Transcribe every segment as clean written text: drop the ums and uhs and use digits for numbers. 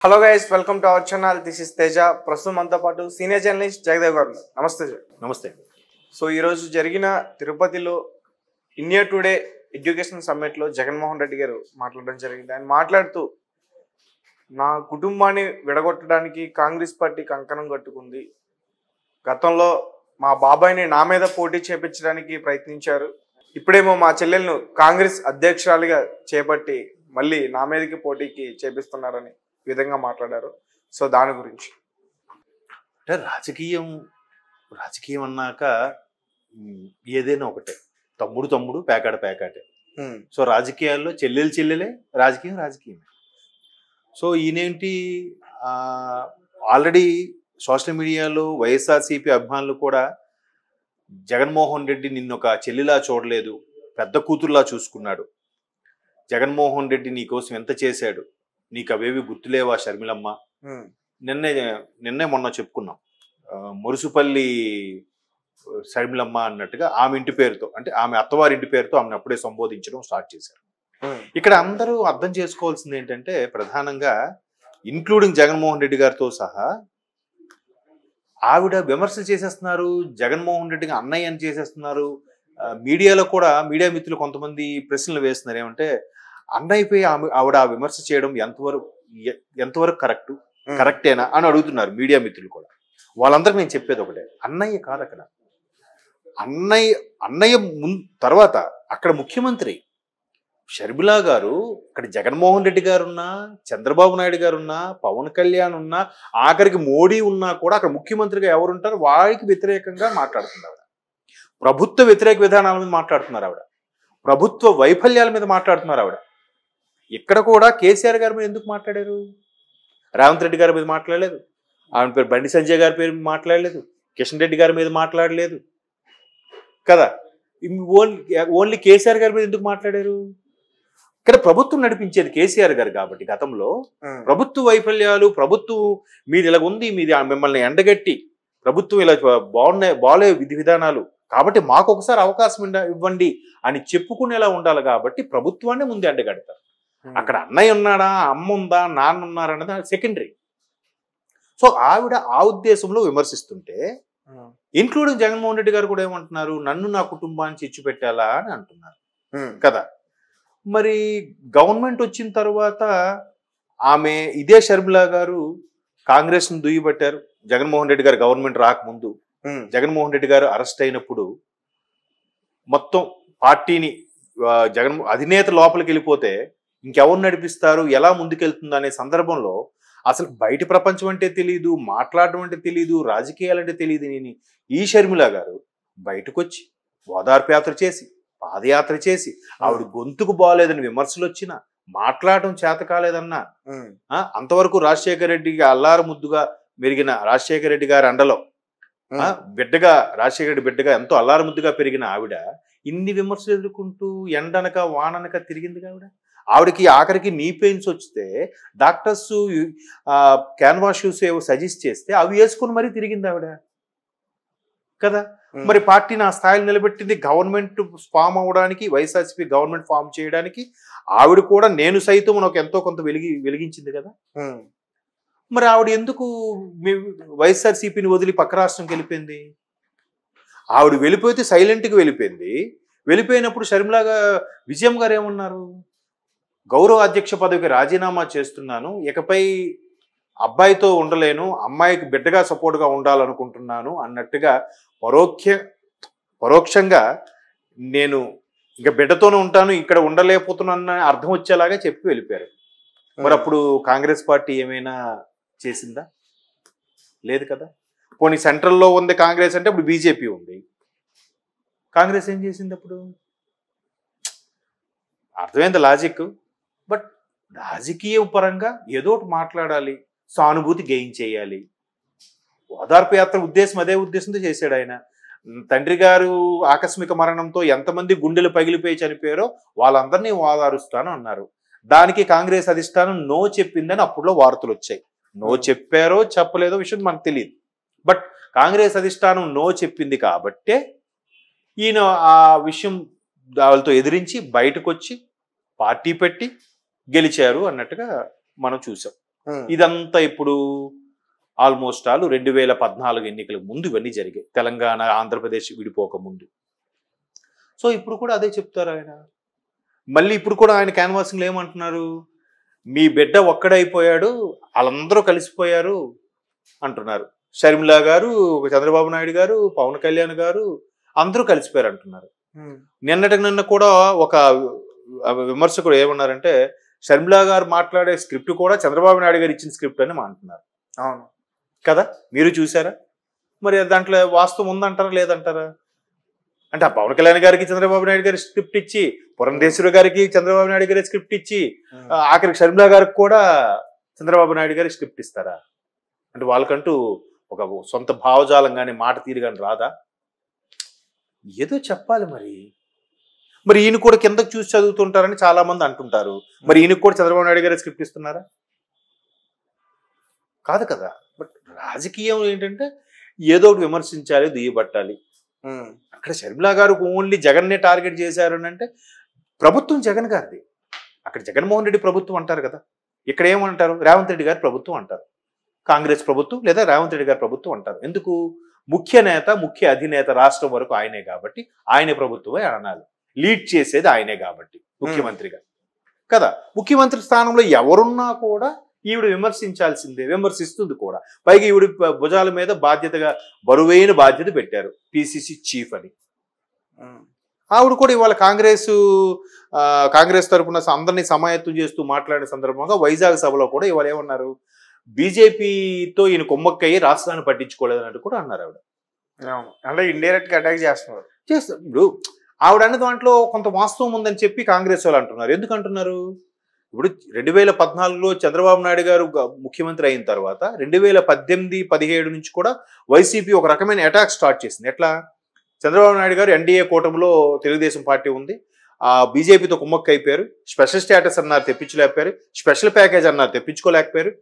Hello guys, welcome to our channel. This is Teja. ప్రస్తుతం మనతో పాటు సీనియర్ జర్నలిస్ట్ జగదేవ్ గారు. నమస్తే సార్. నమస్తే. సో ఈరోజు జరిగిన తిరుపతిలో ఇండియా టుడే ఎడ్యుకేషన్ సమ్మిట్లో జగన్మోహన్ రెడ్డి గారు మాట్లాడడం జరిగింది. ఆయన మాట్లాడుతూ, నా కుటుంబాన్ని విడగొట్టడానికి కాంగ్రెస్ పార్టీ కంకణం కట్టుకుంది. గతంలో మా బాబాయ్ని నా మీద పోటీ చేపించడానికి ప్రయత్నించారు. ఇప్పుడేమో మా చెల్లెలను కాంగ్రెస్ అధ్యక్షురాలిగా చేపట్టి మళ్ళీ నా మీదకి పోటీకి చేపిస్తున్నారని విధంగా మాట్లాడారు. సో దాని గురించి అంటే రాజకీయం అన్నాక ఏదైనా ఒకటే, తమ్ముడు పేకాటే. సో రాజకీయాల్లో చెల్లెలే, రాజకీయం. సో ఈయనేంటి, ఆల్రెడీ సోషల్ మీడియాలో వైఎస్ఆర్సీపీ అభిమానులు కూడా జగన్మోహన్ రెడ్డి నిన్ను ఒక చెల్లిలా చూడలేదు, పెద్ద కూతురులా చూసుకున్నాడు, జగన్మోహన్ రెడ్డి నీకోసం ఎంత చేశాడు, నీకు అవేవి గుర్తులేవా షర్మిలమ్మ, నిన్నే మొన్న చెప్పుకున్నాం మురుసుపల్లి షర్మిలమ్మ అన్నట్టుగా ఆమె ఇంటి పేరుతో, అంటే ఆమె అత్తవారి ఇంటి పేరుతో ఆమెను అప్పుడే సంబోధించడం స్టార్ట్ చేశారు. ఇక్కడ అందరూ అర్థం చేసుకోవాల్సింది ఏంటంటే, ప్రధానంగా ఇంక్లూడింగ్ జగన్మోహన్ రెడ్డి గారితో సహా ఆవిడ విమర్శలు చేసేస్తున్నారు, జగన్మోహన్ రెడ్డికి అన్నయ్య అని చేసేస్తున్నారు. మీడియాలో కూడా మీడియా మిత్రులు కొంతమంది ప్రశ్నలు వేస్తున్నారు. ఏమంటే, అన్నయ్యపై ఆవిడ ఆ విమర్శ చేయడం ఎంతవరకు కరెక్టేనా అని అడుగుతున్నారు మీడియా మిత్రులు కూడా. వాళ్ళందరికీ నేను చెప్పేది ఒకటే, అన్నయ్య కాదు అక్కడ. అన్నయ్య తర్వాత అక్కడ ముఖ్యమంత్రి షర్మిలా గారు, ఇక్కడ జగన్మోహన్ రెడ్డి గారున్నా, చంద్రబాబు నాయుడు గారున్నా, పవన్ కళ్యాణ్ ఉన్నా, ఆఖరికి మోడీ ఉన్నా కూడా అక్కడ ముఖ్యమంత్రిగా ఎవరుంటారు వారికి వ్యతిరేకంగా మాట్లాడుతున్నారు ఆవిడ. ప్రభుత్వ వ్యతిరేక విధానాల మీద మాట్లాడుతున్నారు ఆవిడ, ప్రభుత్వ వైఫల్యాల మీద మాట్లాడుతున్నారు ఆవిడ. ఇక్కడ కూడా కేసీఆర్ గారి మీద ఎందుకు మాట్లాడారు, రేవంత్ రెడ్డి గారి మీద మాట్లాడలేదు, ఆమె పేరు బండి సంజయ్ గారి పేరు మాట్లాడలేదు, కిషన్ రెడ్డి గారి మీద మాట్లాడలేదు కదా, ఓన్లీ కేసీఆర్ గారి మీద ఎందుకు మాట్లాడారు? ఇక్కడ ప్రభుత్వం నడిపించేది కేసీఆర్ గారు కాబట్టి గతంలో ప్రభుత్వ వైఫల్యాలు, ప్రభుత్వం మీది ఇలా ఉంది, మీది మిమ్మల్ని ఎండగట్టి ప్రభుత్వం ఇలా బాలే విధి విధానాలు కాబట్టి మాకు ఒకసారి అవకాశం ఇవ్వండి అని చెప్పుకునేలా ఉండాలి కాబట్టి ప్రభుత్వాన్ని ముందే ఎండగడతారు. అక్కడ అన్నయ్య ఉన్నాడా, అమ్మ ఉందా, నాన్న ఉన్నారన్నది సెకండరీ. సో ఆవిడ ఆ ఉద్దేశంలో విమర్శిస్తుంటే, ఇంక్లూడింగ్ జగన్మోహన్ రెడ్డి గారు కూడా ఏమంటున్నారు, నన్ను నా కుటుంబాన్ని చిచ్చు పెట్టాలా అని అంటున్నారు కదా. మరి గవర్నమెంట్ వచ్చిన తర్వాత ఆమె ఇదే షర్మిలా గారు కాంగ్రెస్ ను దుయ్యబట్టారు. జగన్మోహన్ రెడ్డి గారు గవర్నమెంట్ రాకముందు, జగన్మోహన్ రెడ్డి గారు అరెస్ట్ అయినప్పుడు మొత్తం పార్టీని అధినేత లోపలికి వెళ్ళిపోతే ఇంకెవరు నడిపిస్తారు, ఎలా ముందుకెళ్తుంది అనే సందర్భంలో అసలు బయట ప్రపంచం అంటే తెలియదు, మాట్లాడడం అంటే తెలియదు, రాజకీయాలంటే తెలియదు నేను ఈ షర్మిలా గారు బయటకు వచ్చి ఓదార్పు యాత్ర చేసి, పాదయాత్ర చేసి, ఆవిడ గొంతుకు బాగాలేదని విమర్శలు వచ్చినా, మాట్లాడటం చేత కాలేదన్నా, అంతవరకు రాజశేఖర రెడ్డికి అల్లారు ముద్దుగా మెరిగిన రాజశేఖర రెడ్డి గారి అండలో బిడ్డగా, రాజశేఖర రెడ్డి బిడ్డగా ఎంతో అల్లారు ముద్దుగా పెరిగిన ఆవిడ ఇన్ని విమర్శలు ఎదుర్కొంటూ ఎండనక వాననక తిరిగింది ఆవిడకి. ఆఖరికి నీ పెయిన్స్ వస్తే డాక్టర్స్ క్యాన్వాస్ షూస్ ఏవో సజెస్ట్ చేస్తే అవి వేసుకుని మరీ తిరిగింది ఆవిడ కదా. మరి పార్టీని ఆ స్థాయిలో నిలబెట్టింది. గవర్నమెంట్ ఫామ్ అవడానికి, వైఎస్ఆర్సీపీ గవర్నమెంట్ ఫామ్ చేయడానికి ఆవిడ కూడా నేను సైతం మనకు ఎంతో కొంత వెలిగించింది కదా. మరి ఆవిడ ఎందుకు వైఎస్ఆర్సీపీని వదిలి పక్క రాష్ట్రంకి వెళ్ళిపోయింది? ఆవిడ వెళ్ళిపోతే సైలెంట్గా వెళ్ళిపోయింది. వెళ్ళిపోయినప్పుడు షర్మిలాగా విజయం గారు ఏమన్నారు, గౌరవ అధ్యక్ష పదవికి రాజీనామా చేస్తున్నాను, ఇకపై అబ్బాయితో ఉండలేను, అమ్మాయికి బిడ్డగా సపోర్ట్గా ఉండాలనుకుంటున్నాను అన్నట్టుగా పరోక్షంగా నేను ఇక బిడ్డతోనే ఉంటాను, ఇక్కడ ఉండలేకపోతున్నాను అర్థం వచ్చేలాగా చెప్పి వెళ్ళిపోయారు. మరి అప్పుడు కాంగ్రెస్ పార్టీ ఏమైనా చేసిందా? లేదు కదా. పోనీ సెంట్రల్లో ఉంది కాంగ్రెస్ అంటే ఇప్పుడు బీజేపీ ఉంది, కాంగ్రెస్ ఏం చేసింది అప్పుడు? అర్థమైంది లాజిక్. బట్ రాజకీయ పరంగా ఏదో ఒకటి మాట్లాడాలి, సానుభూతి గెయిన్ చేయాలి. ఓదార్పు యాత్ర ఉద్దేశం అదే ఉద్దేశంతో చేశాడు ఆయన. తండ్రి గారు ఆకస్మిక మరణంతో ఎంతమంది గుండెలు పగిలిపోయి చనిపోయారో వాళ్ళందరినీ ఓదారుస్తాను అన్నారు. దానికి కాంగ్రెస్ అధిష్టానం నో చెప్పిందని అప్పుడులో వార్తలు వచ్చాయి. నో చెప్పారో చెప్పలేదో విషయం మనకు తెలియదు. బట్ కాంగ్రెస్ అధిష్టానం నో చెప్పింది కాబట్టే ఈయన ఆ విషయం వాళ్ళతో ఎదిరించి బయటకు వచ్చి పార్టీ పెట్టి గెలిచారు అన్నట్టుగా మనం చూసాం. ఇదంతా ఇప్పుడు ఆల్మోస్ట్ 2014 ఎన్నికలకు ముందు ఇవన్నీ జరిగాయి, తెలంగాణ ఆంధ్రప్రదేశ్ విడిపోక ముందు. సో ఇప్పుడు కూడా అదే చెప్తారు ఆయన. మళ్ళీ ఇప్పుడు కూడా ఆయన క్యాన్వాసింగ్లో ఏమంటున్నారు, మీ బిడ్డ ఒక్కడైపోయాడు, వాళ్ళందరూ కలిసిపోయారు అంటున్నారు. షర్మిల గారు, చంద్రబాబు నాయుడు గారు, పవన్ కళ్యాణ్ గారు అందరూ కలిసిపోయారు అంటున్నారు. నిన్న కూడా ఒక విమర్శకుడు ఏమన్నారంటే, షర్మిల గారు మాట్లాడే స్క్రిప్ట్ కూడా చంద్రబాబు నాయుడు గారు ఇచ్చిన స్క్రిప్ట్ అని అంటున్నారు. అవును కదా, మీరు చూసారా? మరి దాంట్లో వాస్తవం ఉందంటారా లేదంటారా? అంటే ఆ పవన్ కళ్యాణ్ గారికి చంద్రబాబు నాయుడు గారి స్క్రిప్ట్ ఇచ్చి, పురంధేశ్వరి గారికి చంద్రబాబు నాయుడు గారి స్క్రిప్ట్ ఇచ్చి, ఆఖరికి షర్మిల గారికి కూడా చంద్రబాబు నాయుడు గారి స్క్రిప్ట్ ఇస్తారా? అంటే వాళ్ళకంటూ ఒక సొంత భావజాలం కానీ మాట తీరు కానీ రాదా? ఏదో చెప్పాలి మరి. మరి ఈయన కూడా కిందకు చూసి చదువుతుంటారని చాలా మంది అంటుంటారు. మరి ఈయనకు కూడా చంద్రబాబు నాయుడు గారి స్క్రిప్ట్ ఇస్తున్నారా? కాదు కదా. బట్ రాజకీయం ఏంటంటే ఏదో ఒకటి విమర్శించాలి, దుయ్యబట్టాలి. అక్కడ షర్మిల గారు ఓన్లీ జగన్నే టార్గెట్ చేశారు అంటే ప్రభుత్వం జగన్ గారిది, అక్కడ జగన్మోహన్ రెడ్డి ప్రభుత్వం అంటారు కదా. ఇక్కడ ఏమంటారు, రేవంత్ రెడ్డి గారి ప్రభుత్వం అంటారు, కాంగ్రెస్ ప్రభుత్వం లేదా రేవంత్ రెడ్డి గారి ప్రభుత్వం అంటారు. ఎందుకు? ముఖ్య నేత, ముఖ్య అధినేత రాష్ట్రం వరకు ఆయనే కాబట్టి ఆయన ప్రభుత్వమే అనాలి. లీడ్ చేసేది ఆయనే కాబట్టి ముఖ్యమంత్రిగా కదా. ముఖ్యమంత్రి స్థానంలో ఎవరున్నా కూడా ఈవిడ విమర్శించాల్సిందే, విమర్శిస్తుంది కూడా. పైగా ఈవిడ భుజాల మీద బాధ్యతగా బరువైన బాధ్యత పెట్టారు, పిసిసి చీఫ్ అని. ఆవిడ కూడా ఇవాళ కాంగ్రెస్ తరఫున అందరినీ సమాయత్తం చేస్తూ మాట్లాడిన సందర్భంగా వైజాగ్ సభలో కూడా ఇవాళ ఏమన్నారు, బీజేపీతో ఈయన కొమ్మక్కయ్యి రాష్ట్రాన్ని పట్టించుకోలేదన్నట్టు కూడా అన్నారు ఆవిడ. అంటే ఇండైరెక్ట్ గా అటాక్ చేస్తున్నారు. ఇప్పుడు ఆవిడ అన్న దాంట్లో కొంత వాస్తవం ఉందని చెప్పి కాంగ్రెస్ వాళ్ళు అంటున్నారు. ఎందుకు అంటున్నారు? ఇప్పుడు 2014లో చంద్రబాబు నాయుడు గారు ముఖ్యమంత్రి అయిన తర్వాత 2018-17 నుంచి కూడా వైసీపీ ఒక రకమైన అటాక్ స్టార్ట్ చేసింది. ఎట్లా? చంద్రబాబు నాయుడు గారు ఎన్డీఏ కూటమిలో తెలుగుదేశం పార్టీ ఉంది, బీజేపీతో కుమ్మక్క అయిపోయారు, స్పెషల్ స్టేటస్ అన్నారు తెప్పించలేకపోయారు, స్పెషల్ ప్యాకేజ్ అన్నారు తెప్పించుకోలేకపోయారు,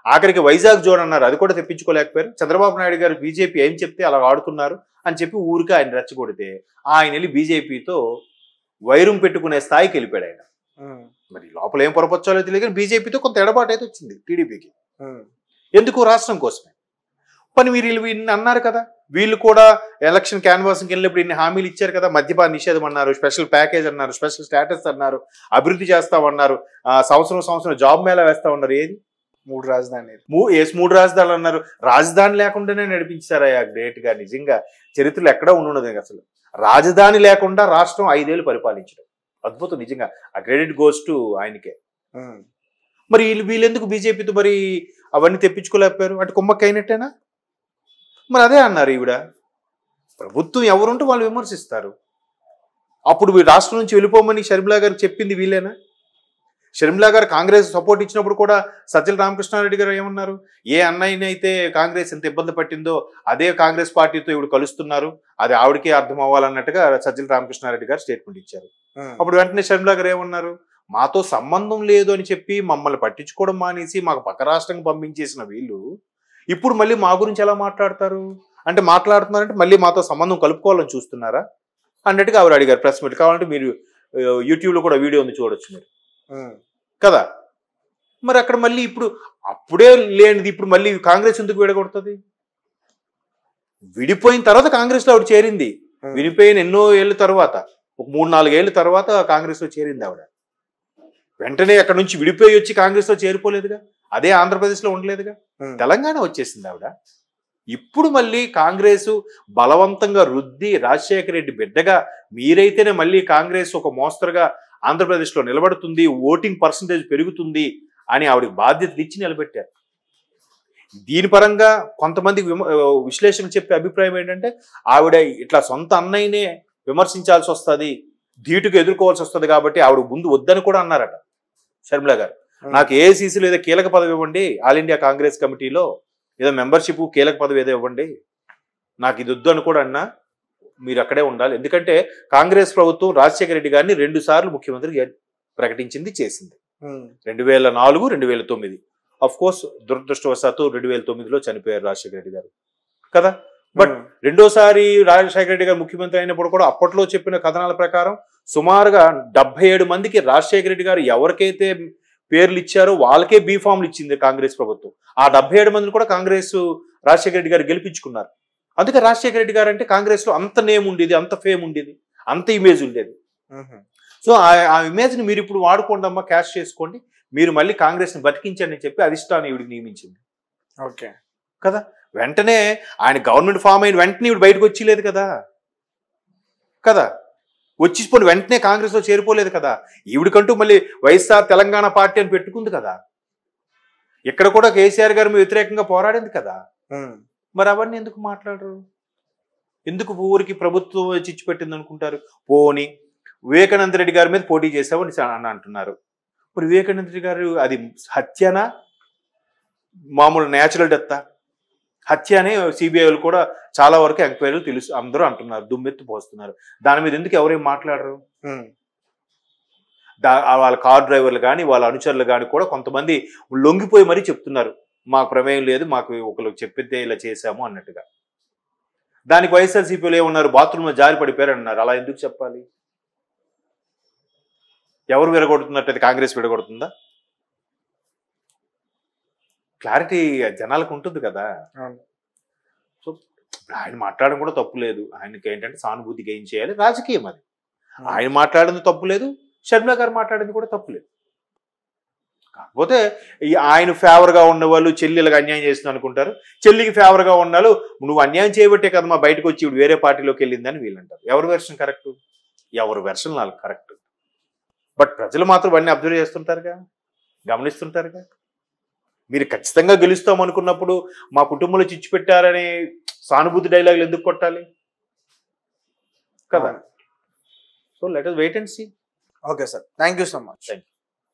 ఆఖరికి వైజాగ్ జోన్ అన్నారు అది కూడా తెప్పించుకోలేకపోయారు. చంద్రబాబు నాయుడు గారు బీజేపీ ఏం చెప్తే అలా ఆడుతున్నారు అని చెప్పి ఊరికి ఆయన రెచ్చగొడితే ఆయన వెళ్ళి బీజేపీతో వైరం పెట్టుకునే స్థాయికి వెళ్ళిపోయాడు ఆయన. మరి లోపల ఏం పొరపచ్చాలో తెలియదు కానీ బీజేపీతో కొంత ఎడబాటు అయితే వచ్చింది టీడీపీకి. ఎందుకు? రాష్ట్రం కోసమే. పని మీరు ఇన్ని అన్నారు కదా, వీళ్ళు కూడా ఎలక్షన్ క్యాన్వాసింగ్కి వెళ్ళినప్పుడు ఇన్ని హామీలు ఇచ్చారు కదా, మద్యపాన నిషేధం అన్నారు, స్పెషల్ ప్యాకేజ్ అన్నారు, స్పెషల్ స్టేటస్ అన్నారు, అభివృద్ధి చేస్తామన్నారు, సంవత్సరం జాబ్ మేళా వేస్తామన్నారు. ఏది? 3 రాజధాని 3 రాజధానులు అన్నారు. రాజధాని లేకుండానే నడిపించారయ్యా గ్రేట్ గా. నిజంగా చరిత్రలో ఎక్కడా ఉండదు అసలు రాజధాని లేకుండా రాష్ట్రం 5 ఏళ్ళు పరిపాలించడం అద్భుతం. నిజంగా ఆ క్రెడిట్ గోస్ టు ఆయనకే. మరి వీళ్ళెందుకు బీజేపీతో మరి అవన్నీ తెప్పించుకోలేకపోయారు? అంటే కుమ్మక్క అయినట్టేనా? మరి అదే అన్నారు ఈవిడ, ప్రభుత్వం ఎవరుంటే వాళ్ళు విమర్శిస్తారు. అప్పుడు రాష్ట్రం నుంచి వెళ్ళిపోమని షర్మిల గారు చెప్పింది వీళ్ళేనా? షర్మిల గారు కాంగ్రెస్ సపోర్ట్ ఇచ్చినప్పుడు కూడా సజ్జల రామకృష్ణారెడ్డి గారు ఏమన్నారు, ఏ అన్నయ్యనైతే కాంగ్రెస్ ఎంత ఇబ్బంది పట్టిందో అదే కాంగ్రెస్ పార్టీతో ఇవిడ కలుస్తున్నారు, అది ఆవిడకే అర్థం అవ్వాలన్నట్టుగా సజ్జల రామకృష్ణారెడ్డి గారు స్టేట్మెంట్ ఇచ్చారు. అప్పుడు వెంటనే షర్మిల గారు ఏమన్నారు, మాతో సంబంధం లేదు అని చెప్పి మమ్మల్ని పట్టించుకోవడం మానేసి మాకు పక్క రాష్ట్రంకి పంపించేసిన వీళ్ళు ఇప్పుడు మళ్ళీ మా గురించి ఎలా మాట్లాడతారు? అంటే మాట్లాడుతున్నారంటే మళ్ళీ మాతో సంబంధం కలుపుకోవాలని చూస్తున్నారా అన్నట్టుగా ఆవిడ అడిగారు ప్రెస్ మీట్. కావాలంటే మీరు యూట్యూబ్లో కూడా వీడియో ఉంది, చూడొచ్చు మీరు కదా. మరి అక్కడ మళ్ళీ ఇప్పుడు అప్పుడే లేనిది ఇప్పుడు మళ్ళీ కాంగ్రెస్ ఎందుకు విడగొడుతుంది? విడిపోయిన తర్వాత కాంగ్రెస్ లో ఆవిడ చేరింది, విడిపోయిన ఎన్నో ఏళ్ళ తర్వాత, ఒక 3-4 ఏళ్ళ తర్వాత కాంగ్రెస్ లో చేరింది ఆవిడ. వెంటనే అక్కడ నుంచి విడిపోయి వచ్చి కాంగ్రెస్ లో చేరిపోలేదుగా, అదే ఆంధ్రప్రదేశ్ లో ఉండలేదుగా, తెలంగాణ వచ్చేసింది ఆవిడ. ఇప్పుడు మళ్ళీ కాంగ్రెస్ బలవంతంగా రుద్ది రాజశేఖర రెడ్డి బిడ్డగా మీరైతేనే మళ్ళీ కాంగ్రెస్ ఒక మోస్తరుగా ఆంధ్రప్రదేశ్ లో నిలబడుతుంది, ఓటింగ్ పర్సంటేజ్ పెరుగుతుంది అని ఆవిడకి బాధ్యత ఇచ్చి నిలబెట్టారు. దీని పరంగా కొంతమంది విశ్లేషకులు చెప్పే అభిప్రాయం ఏంటంటే, ఆవిడ ఇట్లా సొంత అన్నయ్యనే విమర్శించాల్సి వస్తుంది, ధీటుగా ఎదుర్కోవాల్సి వస్తుంది కాబట్టి ఆవిడ ముందు వద్దని కూడా అన్నారట షర్మిల గారు. నాకు ఏఐసీసీలో ఏదో కీలక పదవి ఇవ్వండి, ఆల్ ఇండియా కాంగ్రెస్ కమిటీలో ఏదో మెంబర్షిప్ కీలక పదవి ఏదో ఇవ్వండి, నాకు ఇది వద్దు అని కూడా అన్నా, మీరు అక్కడే ఉండాలి. ఎందుకంటే కాంగ్రెస్ ప్రభుత్వం రాజశేఖర రెడ్డి గారిని 2 సార్లు ముఖ్యమంత్రి ప్రకటించింది, చేసింది. 2004, 2009. అఫ్ కోర్స్ దురదృష్టవశాత్తు 2009లో చనిపోయారు రాజశేఖర రెడ్డి గారు కదా. బట్ రెండోసారి రాజశేఖర రెడ్డి గారు ముఖ్యమంత్రి అయినప్పుడు కూడా అప్పట్లో చెప్పిన కథనాల ప్రకారం సుమారుగా 77 మందికి రాజశేఖర రెడ్డి గారు ఎవరికైతే పేర్లు ఇచ్చారో వాళ్ళకే బీఫామ్లు ఇచ్చింది కాంగ్రెస్ ప్రభుత్వం. ఆ 77 మందిని కూడా కాంగ్రెస్ రాజశేఖర రెడ్డి గారు గెలిపించుకున్నారు. అందుకే రాజశేఖర రెడ్డి గారు అంటే కాంగ్రెస్ లో అంత నేమ్ ఉండేది, అంత ఫేమ్ ఉండేది, అంత ఇమేజ్ ఉండేది. సో ఆ ఇమేజ్ ని మీరు ఇప్పుడు వాడుకోండి అమ్మా, క్యాష్ చేసుకోండి, మీరు మళ్ళీ కాంగ్రెస్ ని బతికించండి అని చెప్పి అధిష్టానం ఈవిడికి నియమించింది. ఓకే కదా, వెంటనే ఆయన గవర్నమెంట్ ఫామ్ అయిన వెంటనే ఈవిడ బయటకు వచ్చేలేదు కదా, కదా వచ్చిపోయి వెంటనే కాంగ్రెస్ లో చేరిపోలేదు కదా. ఈవిడికంటూ మళ్ళీ వైఎస్ఆర్ తెలంగాణ పార్టీ అని పెట్టుకుంది కదా. ఇక్కడ కూడా కేసీఆర్ గారి మీద వ్యతిరేకంగా పోరాడింది కదా. మరి అవన్నీ ఎందుకు మాట్లాడరు? ఎందుకు ఊరికి ప్రభుత్వం చిచ్చు పెట్టింది అనుకుంటారు? పోని వివేకానంద రెడ్డి గారి మీద పోటీ చేసామని అని అంటున్నారు. మరి వివేకానంద రెడ్డి గారు అది హత్యనా, మామూలు న్యాచురల్ డెత్తా? హత్య అని సిబిఐలు కూడా చాలా వరకు ఎంక్వైరీలు తెలుసు అందరూ అంటున్నారు, దుమ్మెత్తి పోస్తున్నారు. దాని మీద ఎందుకు ఎవరేం మాట్లాడరు? వాళ్ళ కార్ డ్రైవర్లు కానీ వాళ్ళ అనుచరులు కానీ కూడా కొంతమంది లొంగిపోయి మరీ చెప్తున్నారు, మాకు ప్రమేయం లేదు, మాకు ఒకరు చెప్పితే ఇలా చేశాము అన్నట్టుగా. దానికి వైఎస్ఆర్సీపీలో ఏమన్నారు, బాత్రూంలో జారి పడిపోయారు అన్నారు. అలా ఎందుకు చెప్పాలి? ఎవరు విడగొడుతున్నట్టు? అది కాంగ్రెస్ విడగొడుతుందా? క్లారిటీ జనాలకు ఉంటుంది కదా. సో ఆయన మాట్లాడడం కూడా తప్పు లేదు. ఆయనకి ఏంటంటే సానుభూతి గెయిన్ చేయాలి, రాజకీయం అది. ఆయన మాట్లాడింది తప్పు లేదు, షర్మిల గారు మాట్లాడింది కూడా తప్పు లేదు. కాకపోతే ఆయన ఫేవర్గా ఉన్న వాళ్ళు చెల్లెలకు అన్యాయం చేస్తుంది అనుకుంటారు, చెల్లికి ఫేవర్గా ఉన్నాళ్ళు నువ్వు అన్యాయం చేయబట్టే కదా మా బయటకు వచ్చి ఇప్పుడు వేరే పార్టీలోకి వెళ్ళిందని వీళ్ళు అంటారు. ఎవరి వెర్షన్ కరెక్ట్? ఎవరి వెర్షన్ వాళ్ళకి కరెక్ట్. బట్ ప్రజలు మాత్రం అన్నీ అబ్జర్వ్ చేస్తుంటారుగా, గమనిస్తుంటారుగా. మీరు ఖచ్చితంగా గెలుస్తాం అనుకున్నప్పుడు మా కుటుంబంలో చిచ్చు పెట్టారని సానుభూతి డైలాగులు ఎందుకు కొట్టాలి కదా? So let us wait and see. Okay sir, thank you so much.